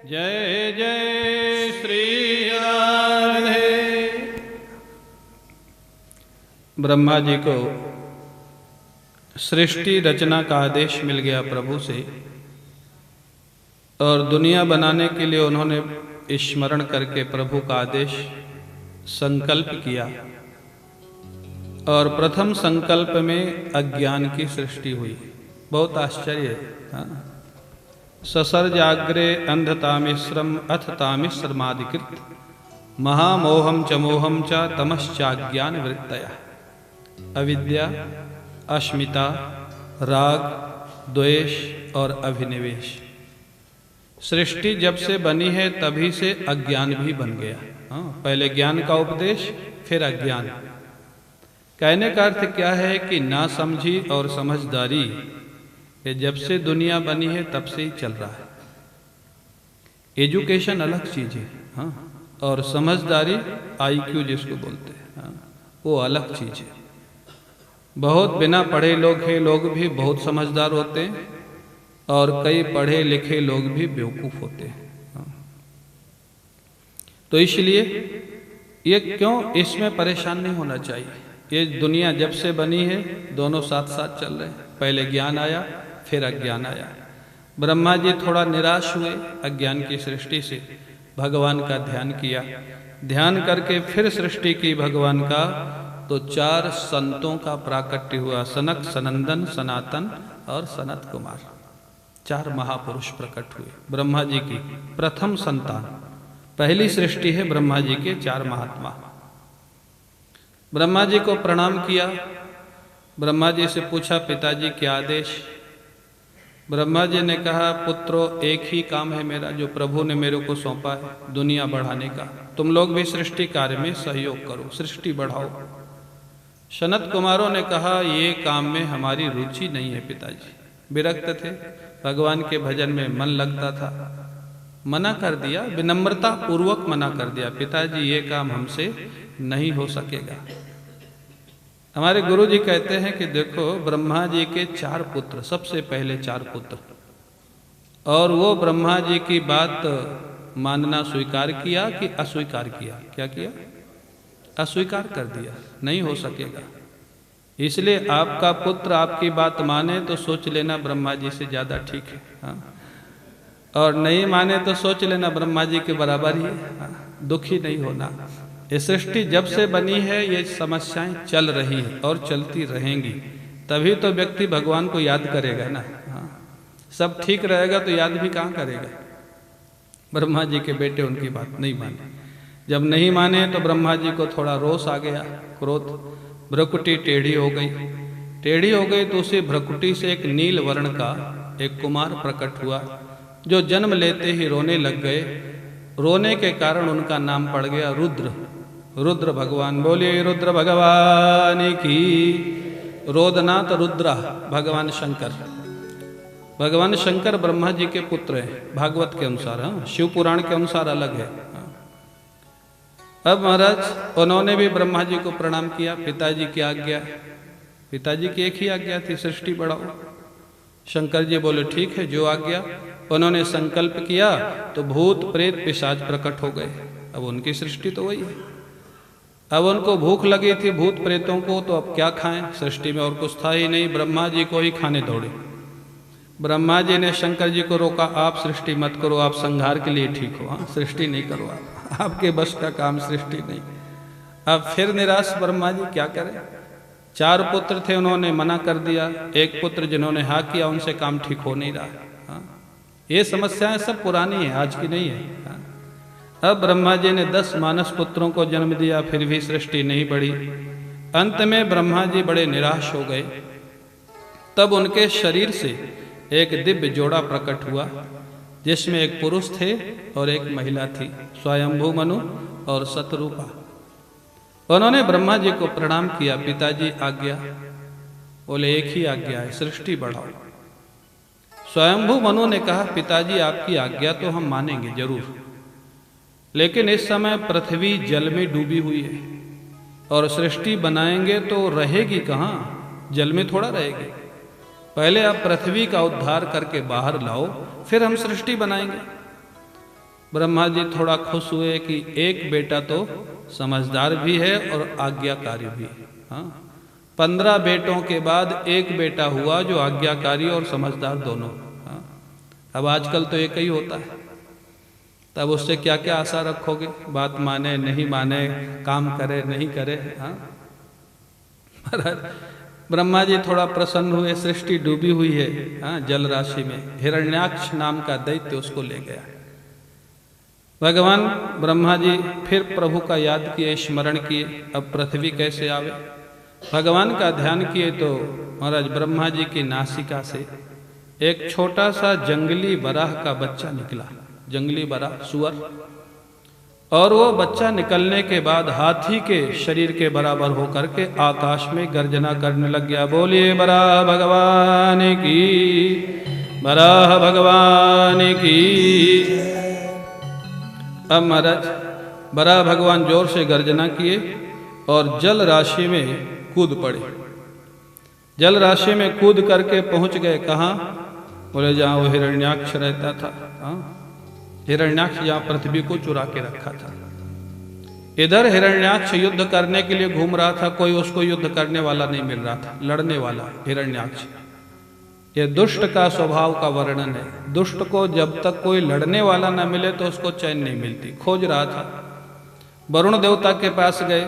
जय जय श्री राधे। ब्रह्मा जी को सृष्टि रचना का आदेश मिल गया प्रभु से, और दुनिया बनाने के लिए उन्होंने स्मरण करके प्रभु का आदेश संकल्प किया। और प्रथम संकल्प में अज्ञान की सृष्टि हुई। बहुत आश्चर्य है। हाँ? ससर्जाग्रे अंधतामिश्रम अथ तामिश्रमादिकृत महामोहम च मोहम च तमश्चाज्ञान वृत्तया। अविद्या, अस्मिता, राग, द्वेष और अभिनिवेश। सृष्टि जब से बनी है तभी से अज्ञान भी बन गया। हाँ, पहले ज्ञान का उपदेश, फिर अज्ञान। कहने का अर्थ क्या है कि ना समझी और समझदारी ये जब से दुनिया बनी है तब से ही चल रहा है। एजुकेशन अलग चीज है, हाँ, और समझदारी IQ जिसको बोलते हैं, हाँ, वो अलग चीज है। बहुत बिना पढ़े लोग हैं, लोग भी बहुत समझदार होते हैं, और कई पढ़े लिखे लोग भी बेवकूफ होते हैं। हाँ। तो इसलिए ये क्यों, इसमें परेशान नहीं होना चाहिए। ये दुनिया जब से बनी है दोनों साथ साथ चल रहे हैं। पहले ज्ञान आया, फिर अज्ञान आया। ब्रह्मा जी थोड़ा निराश हुए अज्ञान की सृष्टि से, भगवान का ध्यान किया। ध्यान करके फिर सृष्टि की भगवान का, तो 4 संतों का प्राकट्य हुआ। सनक, सनंदन, सनातन और सनत कुमार। 4 महापुरुष प्रकट हुए। ब्रह्मा जी की प्रथम संतान, पहली सृष्टि है ब्रह्मा जी के 4 महात्मा। ब्रह्मा जी को प्रणाम किया। ब्रह्मा जी से पूछा, पिताजी क्या आदेश। ब्रह्मा जी ने कहा, पुत्रो एक ही काम है मेरा जो प्रभु ने मेरे को सौंपा है, दुनिया बढ़ाने का। तुम लोग भी सृष्टि कार्य में सहयोग करो, सृष्टि बढ़ाओ। सनत कुमारों ने कहा, ये काम में हमारी रुचि नहीं है पिताजी। विरक्त थे, भगवान के भजन में मन लगता था। मना कर दिया, विनम्रता पूर्वक मना कर दिया, पिताजी ये काम हमसे नहीं हो सकेगा। हमारे गुरु जी कहते हैं कि देखो, ब्रह्मा जी के 4 पुत्र, सबसे पहले 4 पुत्र, और वो ब्रह्मा जी की बात मानना स्वीकार किया कि अस्वीकार किया। क्या किया? अस्वीकार कर दिया, नहीं हो सकेगा। इसलिए आपका पुत्र आपकी बात माने तो सोच लेना ब्रह्मा जी से ज्यादा ठीक है, हाँ? और नहीं माने तो सोच लेना ब्रह्मा जी के बराबर ही है, हाँ? दुखी नहीं होना। ये सृष्टि जब से बनी है ये समस्याएं चल रही है और चलती रहेंगी, तभी तो व्यक्ति भगवान को याद करेगा ना। हाँ, सब ठीक रहेगा तो याद भी कहाँ करेगा। ब्रह्मा जी के बेटे उनकी बात नहीं माने। जब नहीं माने तो ब्रह्मा जी को थोड़ा रोष आ गया, क्रोध। भ्रकुटी टेढ़ी हो गई। टेढ़ी हो गई तो उसी भ्रकुटी से एक नील वर्ण का एक कुमार प्रकट हुआ, जो जन्म लेते ही रोने लग गए। रोने के कारण उनका नाम पड़ गया रुद्र। रुद्र भगवान, बोलिए रुद्र भगवान की। रोदनाथ रुद्रा, भगवान शंकर। भगवान शंकर ब्रह्मा जी के पुत्र हैं भागवत के अनुसार, हाँ, शिव पुराण के अनुसार अलग है। हाँ। अब महाराज उन्होंने भी ब्रह्मा जी को प्रणाम किया। पिताजी की आज्ञा, पिताजी की एक ही आज्ञा थी, सृष्टि बढ़ाओ। शंकर जी बोले ठीक है, जो आज्ञा। उन्होंने संकल्प किया तो भूत प्रेत पिशाच प्रकट हो गए। अब उनकी सृष्टि तो वही है। अब उनको भूख लगी थी भूत प्रेतों को, तो अब क्या खाएं, सृष्टि में और कुछ था ही नहीं। ब्रह्मा जी को ही खाने दौड़े। ब्रह्मा जी ने शंकर जी को रोका, आप सृष्टि मत करो, आप संहार के लिए ठीक हो, हाँ, सृष्टि नहीं करो, आपके बस का काम सृष्टि नहीं। अब फिर निराश ब्रह्मा जी, क्या करें। 4 पुत्र थे, उन्होंने मना कर दिया। एक पुत्र जिन्होंने हाँ किया, उनसे काम ठीक हो नहीं रहा। हाँ, ये समस्याएं सब पुरानी है, आज की नहीं है। हाँ। अब ब्रह्मा जी ने 10 मानस पुत्रों को जन्म दिया, फिर भी सृष्टि नहीं बढ़ी। अंत में ब्रह्मा जी बड़े निराश हो गए। तब उनके शरीर से एक दिव्य जोड़ा प्रकट हुआ, जिसमें एक पुरुष थे और एक महिला थी, स्वयंभू मनु और शतरूपा। उन्होंने ब्रह्मा जी को प्रणाम किया, पिताजी आज्ञा। बोले एक ही आज्ञा है, सृष्टि बढ़ाओ। स्वयंभू मनु ने कहा, पिताजी आपकी आज्ञा तो हम मानेंगे जरूर, लेकिन इस समय पृथ्वी जल में डूबी हुई है, और सृष्टि बनाएंगे तो रहेगी कहाँ, जल में थोड़ा रहेगी। पहले आप पृथ्वी का उद्धार करके बाहर लाओ, फिर हम सृष्टि बनाएंगे। ब्रह्मा जी थोड़ा खुश हुए कि एक बेटा तो समझदार भी है और आज्ञाकारी भी है। हाँ, 15 बेटों के बाद एक बेटा हुआ जो आज्ञाकारी और समझदार दोनों। हाँ, अब आजकल तो एक ही होता है, तब उससे क्या क्या आशा रखोगे? बात माने नहीं माने, काम करे नहीं करे। हाँ, ब्रह्मा जी थोड़ा प्रसन्न हुए, सृष्टि डूबी हुई है हाँ जल राशि में, हिरण्याक्ष नाम का दैत्य उसको ले गया। भगवान ब्रह्मा जी फिर प्रभु का याद किए, स्मरण किए, अब पृथ्वी कैसे आवे। भगवान का ध्यान किए तो महाराज ब्रह्मा जी की नासिका से एक छोटा सा जंगली बराह का बच्चा निकला, जंगली बराह सुअर, और वो बच्चा निकलने के बाद हाथी के शरीर के बराबर होकर के आकाश में गर्जना करने लग गया। बोलिए बराह भगवान की, बराह भगवान की। अब महाराज बराह भगवान जोर से गर्जना किए और जल राशि में कूद पड़े। जल राशि में कूद करके पहुंच गए कहाँ? बोले जहाँ वो हिरण्याक्ष रहता था। हाँ, हिरण्याक्ष जहाँ पृथ्वी को चुरा के रखा था। इधर हिरण्याक्ष युद्ध करने के लिए घूम रहा था, कोई उसको युद्ध करने वाला नहीं मिल रहा था, लड़ने वाला। हिरण्याक्ष ये दुष्ट का स्वभाव का वर्णन है। दुष्ट को जब तक कोई लड़ने वाला न मिले तो उसको चैन नहीं मिलती। खोज रहा था, वरुण देवता के पास गए।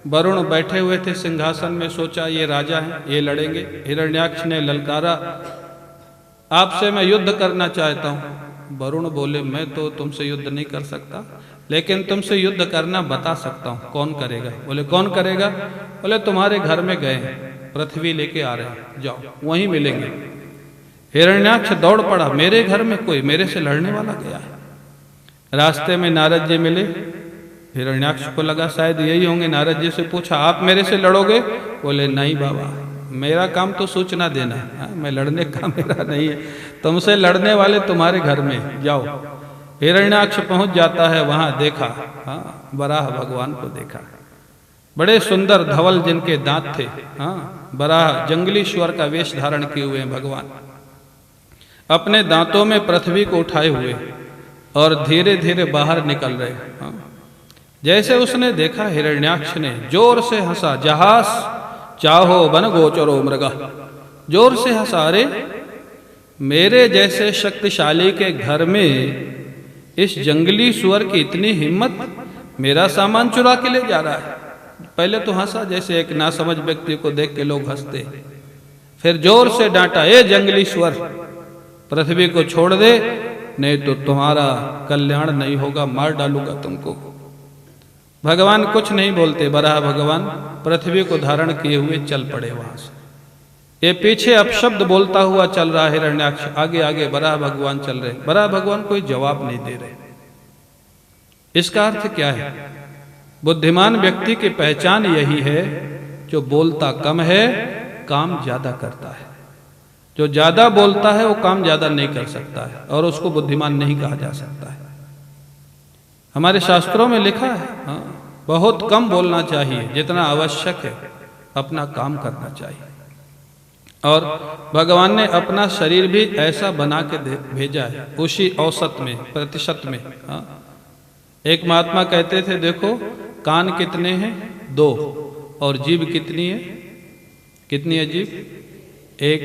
वरुण बैठे हुए थे सिंहासन में, सोचा ये राजा हैं, ये लड़ेंगे। हिरण्याक्ष ने ललकारा, आपसे मैं युद्ध करना चाहता हूँ। वरुण बोले मैं तो तुमसे युद्ध नहीं कर सकता, लेकिन तुमसे युद्ध करना बता सकता हूँ। कौन करेगा? बोले कौन करेगा? बोले तुम्हारे घर में गए हैं, पृथ्वी लेके आ रहे हैं, जाओ वहीं मिलेंगे। हिरण्याक्ष दौड़ पड़ा, मेरे घर में कोई मेरे से लड़ने वाला गया है। रास्ते में नारद जी मिले। हिरण्याक्ष को लगा शायद यही होंगे। नारद जी से पूछा आप मेरे से लड़ोगे? बोले नहीं बाबा, मेरा काम तो सूचना देना है, मैं लड़ने का मेरा नहीं है। तुमसे लड़ने वाले तुम्हारे घर में, जाओ। हिरण्याक्ष पहुंच जाता है वहां, देखा हाँ बराह भगवान को देखा, बड़े सुंदर धवल जिनके दांत थे। हाँ, बराह जंगली स्वर का वेश धारण किए हुए हैं भगवान, अपने दांतों में पृथ्वी को उठाए हुए और धीरे धीरे बाहर निकल रहे। हाँ, जैसे उसने देखा हिरण्याक्ष ने जोर से हंसा, जहास चाहो बन गोचरो मृगा। जोर से हंसा, अरे मेरे जैसे शक्तिशाली के घर में इस जंगली सुअर की इतनी हिम्मत, मेरा सामान चुरा के ले जा रहा है। पहले तो हंसा जैसे एक नासमझ व्यक्ति को देख के लोग हंसते, फिर जोर से डांटा, ए जंगली सुअर, पृथ्वी को छोड़ दे नहीं तो तुम्हारा कल्याण नहीं होगा, मार डालूंगा तुमको। भगवान कुछ नहीं बोलते, बराह भगवान पृथ्वी को धारण किए हुए चल पड़े वहां से। ये पीछे अपशब्द बोलता हुआ चल रहा हिरण्याक्ष, आगे आगे बराह भगवान चल रहे। बराह भगवान कोई जवाब नहीं दे रहे। इसका अर्थ क्या है? बुद्धिमान व्यक्ति की पहचान यही है, जो बोलता कम है काम ज्यादा करता है। जो ज्यादा बोलता है वो काम ज्यादा नहीं कर सकता है, और उसको बुद्धिमान नहीं कहा जा सकता है। हमारे शास्त्रों में लिखा है हाँ, बहुत कम बोलना चाहिए, जितना आवश्यक है अपना काम करना चाहिए। और भगवान ने अपना शरीर भी ऐसा बना के भेजा है, उसी औसत में, प्रतिशत में। हाँ, एक महात्मा कहते थे देखो कान कितने हैं? 2, और जीभ कितनी है? कितनी है जीभ? 1।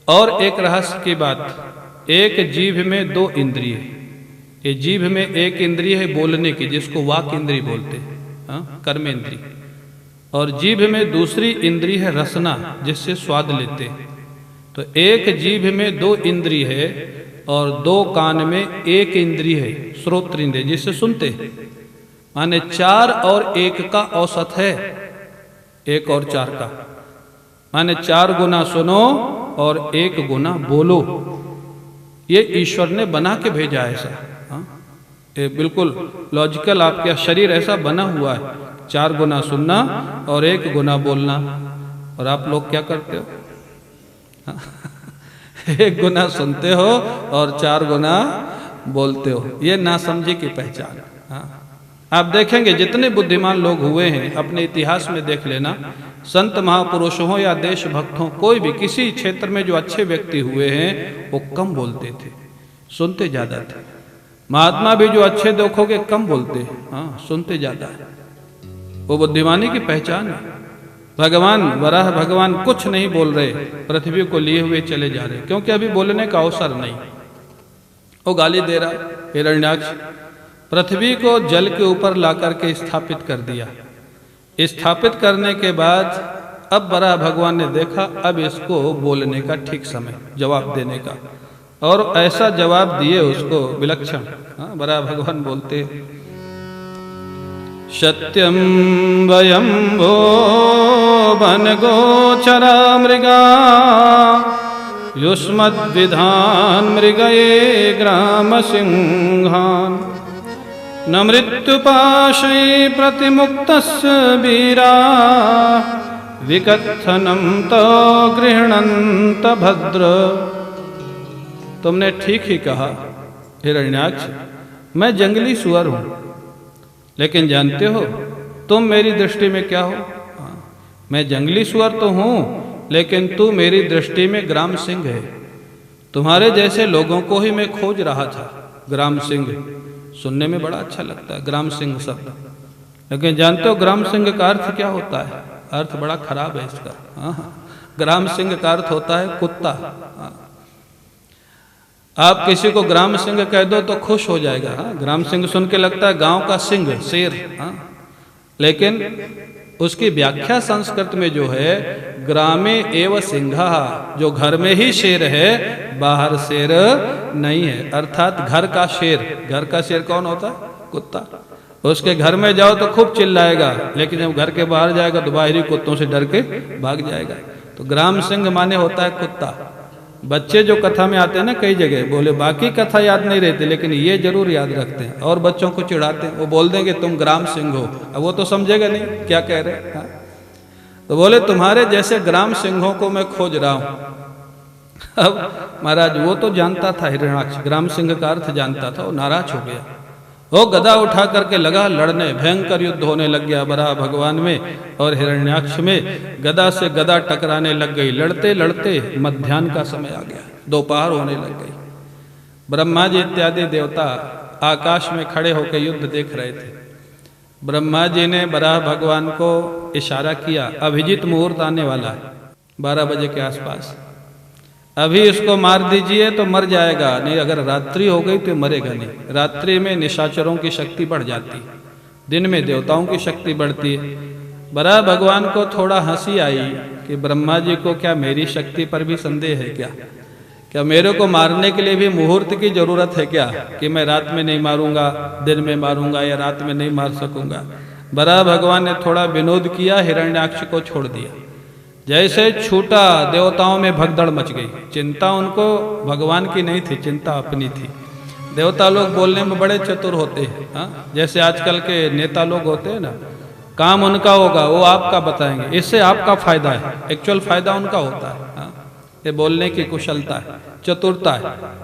और एक रहस्य की बात, एक जीभ में 2 इंद्रिय है। ये जीभ में एक इंद्रिय है बोलने की, जिसको वाक इंद्रिय बोलते हैं, हाँ, कर्म इंद्रिय। और जीभ में दूसरी इंद्रिय है रसना, जिससे स्वाद लेते हैं। तो एक जीभ में 2 इंद्रिय है और 2 कान में 1 इंद्रिय है, श्रोत्र इंद्रिय, जिससे सुनते हैं। माने 4 और 1 का औसत है, 1 और 4 का। माने 4 गुना सुनो और 1 गुना बोलो। ये ईश्वर ने बना के भेजा है ऐसा। ये बिल्कुल लॉजिकल आपका शरीर ऐसा बना हुआ है, 4 गुना सुनना और 1 गुना बोलना। और आप लोग क्या करते हो? 1 गुना सुनते हो और 4 गुना बोलते हो। ये नासमझी की पहचान। हाँ, आप देखेंगे जितने बुद्धिमान लोग हुए हैं अपने इतिहास में देख लेना, संत महापुरुष हो या देशभक्त हो, कोई भी किसी क्षेत्र में जो अच्छे व्यक्ति हुए हैं वो कम बोलते थे, सुनते ज्यादा थे। महात्मा भी जो अच्छे देखोगे कम बोलते हैं, हाँ सुनते ज्यादा है। वो बुद्धिमानी की पहचान है। भगवान वराह भगवान कुछ नहीं बोल रहे, पृथ्वी को लिए हुए चले जा रहे, क्योंकि अभी बोलने का अवसर नहीं। वो गाली दे रहा हिरण्याक्ष, पृथ्वी को जल के ऊपर ला करके स्थापित कर दिया। स्थापित करने के बाद अब वराह भगवान ने देखा अब इसको बोलने का ठीक समय, जवाब देने का, और ऐसा जवाब दिए उसको विलक्षण। वराह भगवान बोलते, सत्यम वयं वो वन गोचरा मृगा युष्मद्विधान मृगये ग्राम सिंहान न मृत्युपाशै प्रतिमुक्तस्य वीरा विकथनम तो गृह्णन्त भद्र। तुमने ठीक ही कहा हिरण्याक्ष, मैं जंगली सुअर हूं, लेकिन जानते हो तुम मेरी दृष्टि में क्या हो? मैं जंगली सुअर तो हूं, लेकिन तू मेरी दृष्टि में ग्राम सिंह है। तुम्हारे जैसे लोगों को ही मैं खोज रहा था। ग्राम सिंह सुनने में बड़ा अच्छा लगता है, ग्राम सिंह शब्द, लेकिन जानते हो ग्राम सिंह का अर्थ क्या होता है? अर्थ बड़ा खराब है इसका। ग्राम सिंह का अर्थ होता है कुत्ता। आप किसी को ग्राम सिंह कह दो तो खुश हो जाएगा। ग्राम सिंह सुन के लगता है गांव का सिंह, शेर। लेकिन उसकी व्याख्या संस्कृत में जो है, ग्रामे एव सिंहा, जो घर में ही शेर है, बाहर शेर नहीं है। अर्थात घर का शेर। घर का शेर कौन होता है? कुत्ता। उसके घर में जाओ तो खूब चिल्लाएगा, लेकिन जब घर के बाहर जाएगा तो बाहरी कुत्तों से डर के भाग जाएगा। तो ग्राम सिंह माने होता है कुत्ता। बच्चे जो कथा में आते हैं ना कई जगह, बोले बाकी कथा याद नहीं रहती, लेकिन ये जरूर याद रखते हैं और बच्चों को चिढ़ाते हैं। वो बोल देंगे तुम ग्राम सिंह हो, अब वो तो समझेगा नहीं क्या कह रहे हैं। तो बोले तुम्हारे जैसे ग्राम सिंहों को मैं खोज रहा हूं। अब महाराज वो तो जानता था, हिरण्याक्ष ग्राम सिंह का अर्थ जानता था, वो नाराज हो गया। वो गदा उठा करके लगा लड़ने, भयंकर युद्ध होने लग गया वराह भगवान में और हिरण्याक्ष में। गदा से गदा टकराने लग गई। लड़ते लड़ते मध्याह्न का समय आ गया, दोपहर होने लग गई। ब्रह्मा जी इत्यादि देवता आकाश में खड़े होकर युद्ध देख रहे थे। ब्रह्मा जी ने वराह भगवान को इशारा किया, अभिजीत मुहूर्त आने वाला है 12 बजे के आसपास, अभी इसको मार दीजिए तो मर जाएगा, नहीं अगर रात्रि हो गई तो मरेगा नहीं। रात्रि में निशाचरों की शक्ति बढ़ जाती, दिन में देवताओं की शक्ति बढ़ती है। वराह भगवान को थोड़ा हंसी आई कि ब्रह्मा जी को क्या मेरी शक्ति पर भी संदेह है क्या मेरे को मारने के लिए भी मुहूर्त की जरूरत है क्या, कि मैं रात में नहीं मारूंगा, दिन में मारूंगा या रात में नहीं मार सकूंगा। वराह भगवान ने थोड़ा विनोद किया, हिरण्याक्ष को छोड़ दिया। जैसे छूटा देवताओं में भगदड़ मच गई। चिंता उनको भगवान की नहीं थी, चिंता अपनी थी। देवता लोग बोलने में बड़े चतुर होते हैं। जैसे आजकल के नेता लोग होते हैं ना, काम उनका होगा वो आपका बताएंगे, इससे आपका फायदा है, एक्चुअल फायदा उनका होता है। ये बोलने की कुशलता है, चतुरता है।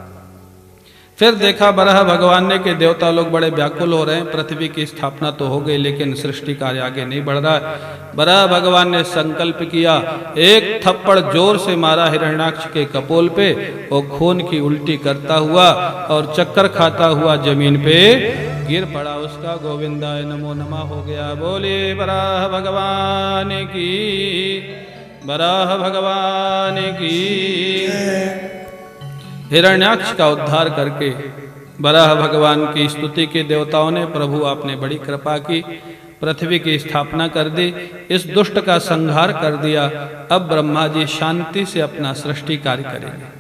फिर देखा वराह भगवान ने कि देवता लोग बड़े व्याकुल हो रहे हैं। पृथ्वी की स्थापना तो हो गई, लेकिन सृष्टि कार्य आगे नहीं बढ़ रहा है। वराह भगवान ने संकल्प किया, एक थप्पड़ जोर से मारा हिरण्याक्ष के कपोल पे। वो खून की उल्टी करता हुआ और चक्कर खाता हुआ जमीन पे गिर पड़ा। उसका गोविंदाय नमो नमः हो गया। बोले वराह भगवान की, वराह भगवान की। हिरण्याक्ष का उद्धार करके वराह भगवान की स्तुति की देवताओं ने, प्रभु आपने बड़ी कृपा की, पृथ्वी की स्थापना कर दी, इस दुष्ट का संहार कर दिया। अब ब्रह्मा जी शांति से अपना सृष्टि कार्य करेंगे।